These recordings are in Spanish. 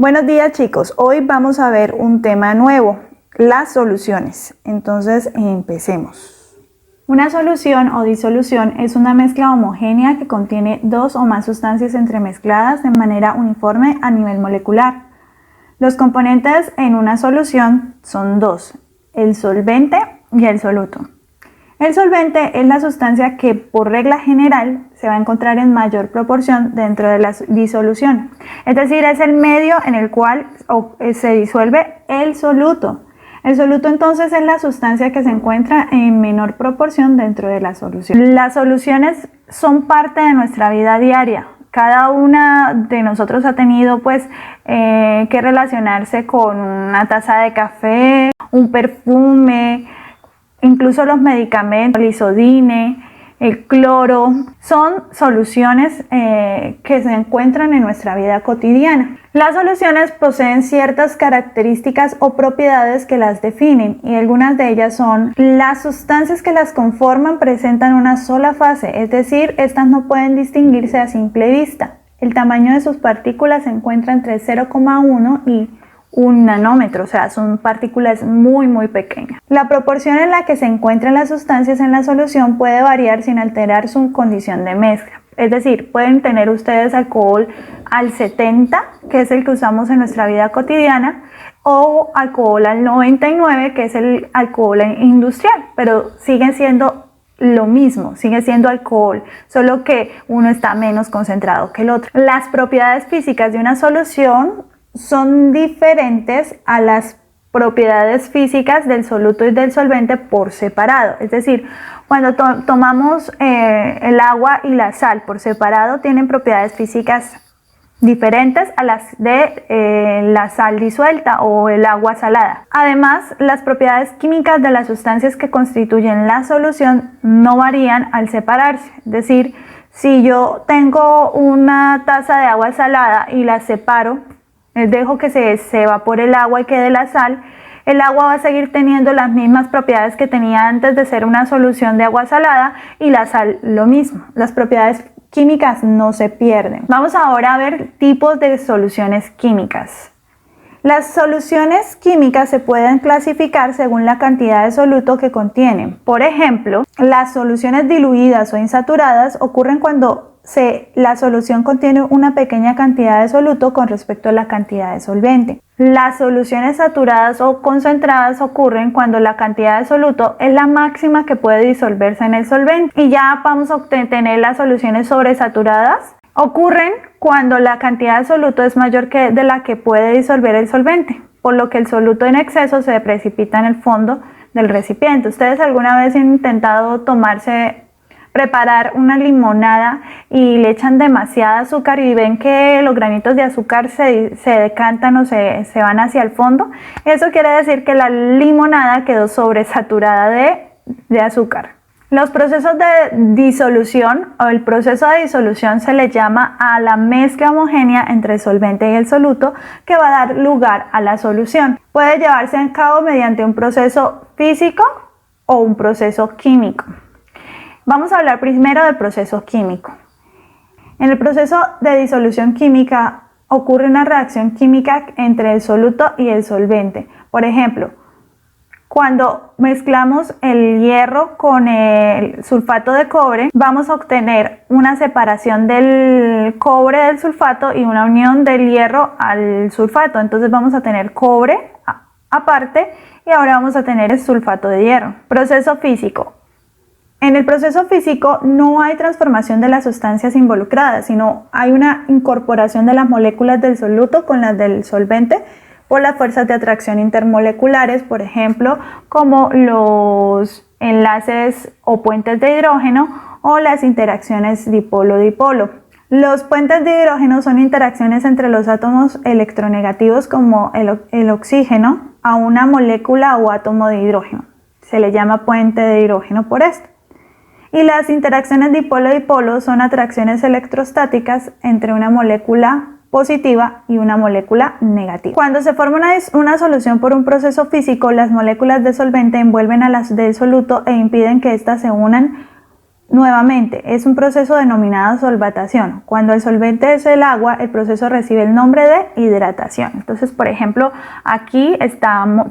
Buenos días chicos, hoy vamos a ver un tema nuevo, las soluciones. Entonces empecemos. Una solución o disolución es una mezcla homogénea que contiene dos o más sustancias entremezcladas de manera uniforme a nivel molecular. Los componentes en una solución son dos, el solvente y el soluto. El solvente es la sustancia que por regla general se va a encontrar en mayor proporción dentro de la disolución. Es decir, es el medio en el cual se disuelve el soluto. El soluto entonces es la sustancia que se encuentra en menor proporción dentro de la solución. Las soluciones son parte de nuestra vida diaria. Cada una de nosotros ha tenido que relacionarse con una taza de café, un perfume, incluso los medicamentos, el isodine, el cloro, son soluciones que se encuentran en nuestra vida cotidiana. Las soluciones poseen ciertas características o propiedades que las definen y algunas de ellas son: las sustancias que las conforman presentan una sola fase, es decir, estas no pueden distinguirse a simple vista. El tamaño de sus partículas se encuentra entre 0,1 y 1 nanómetro, o sea, son partículas muy pequeñas. La proporción en la que se encuentran las sustancias en la solución puede variar sin alterar su condición de mezcla. Es decir, pueden tener ustedes alcohol al 70, que es el que usamos en nuestra vida cotidiana, o alcohol al 99, que es el alcohol industrial, pero siguen siendo lo mismo, sigue siendo alcohol, solo que uno está menos concentrado que el otro. Las propiedades físicas de una solución son diferentes a las propiedades físicas del soluto y del solvente por separado. Es decir, cuando tomamos el agua y la sal por separado, tienen propiedades físicas diferentes a las de la sal disuelta o el agua salada. Además, las propiedades químicas de las sustancias que constituyen la solución no varían al separarse. Es decir, si yo tengo una taza de agua salada y la separo, dejo que se evapore el agua y quede la sal, el agua va a seguir teniendo las mismas propiedades que tenía antes de ser una solución de agua salada, y la sal lo mismo. Las propiedades químicas no se pierden. Vamos ahora a ver tipos de soluciones químicas. Las soluciones químicas se pueden clasificar según la cantidad de soluto que contienen. Por ejemplo, las soluciones diluidas o insaturadas ocurren cuando la solución contiene una pequeña cantidad de soluto con respecto a la cantidad de solvente. Las soluciones saturadas o concentradas ocurren cuando la cantidad de soluto es la máxima que puede disolverse en el solvente. Y ya vamos a obtener las soluciones sobresaturadas. Ocurren cuando la cantidad de soluto es mayor que de la que puede disolver el solvente, por lo que el soluto en exceso se precipita en el fondo del recipiente. ¿Ustedes alguna vez han intentado preparar una limonada y le echan demasiada azúcar y ven que los granitos de azúcar se decantan o se van hacia el fondo? Eso quiere decir que la limonada quedó sobresaturada de azúcar. Los procesos de disolución o el proceso de disolución se le llama a la mezcla homogénea entre el solvente y el soluto que va a dar lugar a la solución. Puede llevarse a cabo mediante un proceso físico o un proceso químico. Vamos a hablar primero del proceso químico. En el proceso de disolución química ocurre una reacción química entre el soluto y el solvente. Por ejemplo, cuando mezclamos el hierro con el sulfato de cobre, vamos a obtener una separación del cobre del sulfato y una unión del hierro al sulfato. Entonces vamos a tener cobre aparte y ahora vamos a tener el sulfato de hierro. Proceso físico. En el proceso físico no hay transformación de las sustancias involucradas, sino hay una incorporación de las moléculas del soluto con las del solvente por las fuerzas de atracción intermoleculares, por ejemplo, como los enlaces o puentes de hidrógeno o las interacciones dipolo-dipolo. Los puentes de hidrógeno son interacciones entre los átomos electronegativos como el oxígeno a una molécula o átomo de hidrógeno. Se le llama puente de hidrógeno por esto. Y las interacciones dipolo-dipolo son atracciones electrostáticas entre una molécula positiva y una molécula negativa. Cuando se forma una solución por un proceso físico, las moléculas de solvente envuelven a las del soluto e impiden que éstas se unan Nuevamente, es un proceso denominado solvatación. Cuando el solvente es el agua, el proceso recibe el nombre de hidratación. Entonces, por ejemplo, aquí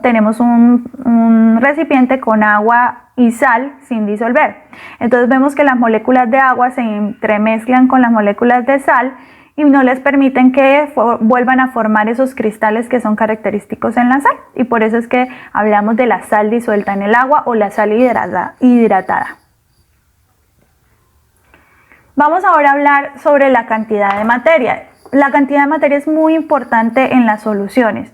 tenemos un recipiente con agua y sal sin disolver. Entonces vemos que las moléculas de agua se entremezclan con las moléculas de sal y no les permiten que vuelvan a formar esos cristales que son característicos en la sal. Y por eso es que hablamos de la sal disuelta en el agua o la sal hidratada. Vamos ahora a hablar sobre la cantidad de materia. La cantidad de materia es muy importante en las soluciones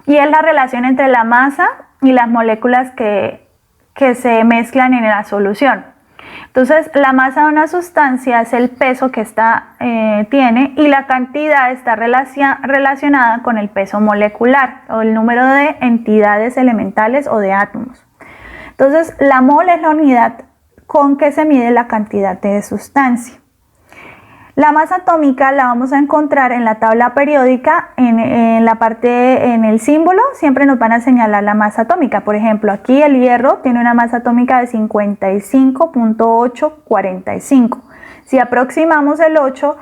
y es la relación entre la masa y las moléculas que se mezclan en la solución. Entonces, la masa de una sustancia es el peso que tiene y la cantidad está relacionada con el peso molecular o el número de entidades elementales o de átomos. Entonces, la mol es la unidad con que se mide la cantidad de sustancia. La masa atómica la vamos a encontrar en la tabla periódica, en el símbolo, siempre nos van a señalar la masa atómica. Por ejemplo, aquí el hierro tiene una masa atómica de 55.845. Si aproximamos el 8,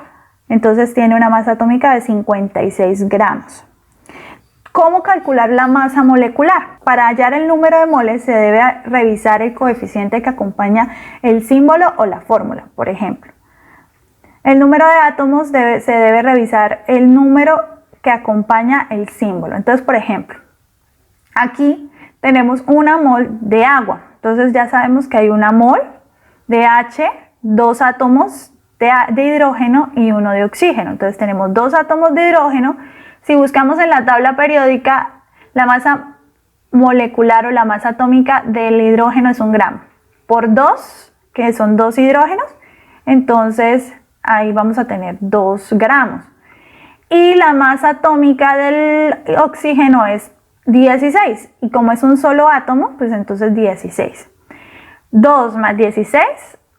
entonces tiene una masa atómica de 56 gramos. ¿Cómo calcular la masa molecular? Para hallar el número de moles se debe revisar el coeficiente que acompaña el símbolo o la fórmula, por ejemplo. El número de átomos se debe revisar el número que acompaña el símbolo. Entonces, por ejemplo, aquí tenemos una mol de agua. Entonces ya sabemos que hay una mol de H, 2 átomos de hidrógeno y 1 de oxígeno. Entonces tenemos 2 átomos de hidrógeno. Si buscamos en la tabla periódica, la masa molecular o la masa atómica del hidrógeno es 1 gramo. Por 2, que son 2 hidrógenos, entonces ahí vamos a tener 2 gramos. Y la masa atómica del oxígeno es 16. Y como es un solo átomo, pues entonces 16. 2 más 16,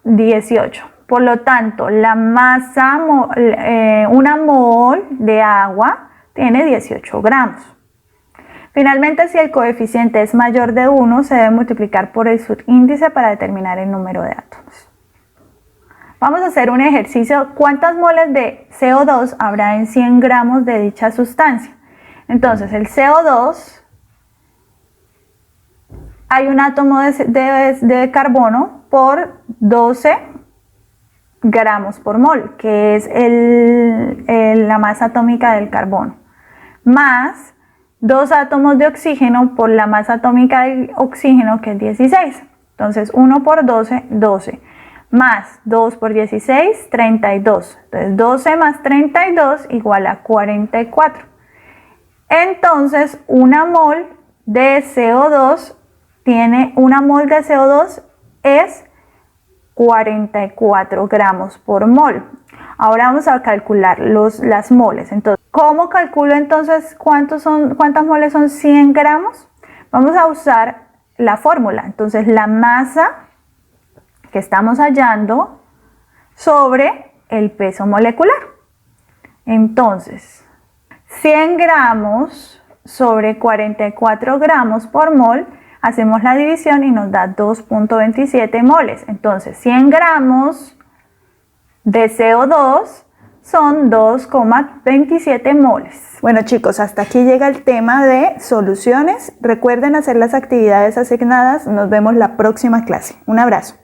18. Por lo tanto, la masa, una mol de agua tiene 18 gramos. Finalmente, si el coeficiente es mayor de 1, se debe multiplicar por el subíndice para determinar el número de átomos. Vamos a hacer un ejercicio. ¿Cuántas moles de CO2 habrá en 100 gramos de dicha sustancia? Entonces, el CO2, hay un átomo de carbono por 12 gramos por mol, que es la masa atómica del carbono, más 2 átomos de oxígeno por la masa atómica del oxígeno, que es 16. Entonces, 1 por 12, 12. Más 2 por 16, 32. Entonces 12 más 32 igual a 44. Entonces una mol de CO2 es 44 gramos por mol. Ahora vamos a calcular las moles. Entonces, ¿cómo calculo entonces cuántas moles son 100 gramos? Vamos a usar la fórmula. Entonces la masa que estamos hallando sobre el peso molecular. Entonces, 100 gramos sobre 44 gramos por mol, hacemos la división y nos da 2.27 moles. Entonces, 100 gramos de CO2 son 2,27 moles. Bueno chicos, hasta aquí llega el tema de soluciones. Recuerden hacer las actividades asignadas. Nos vemos la próxima clase. Un abrazo.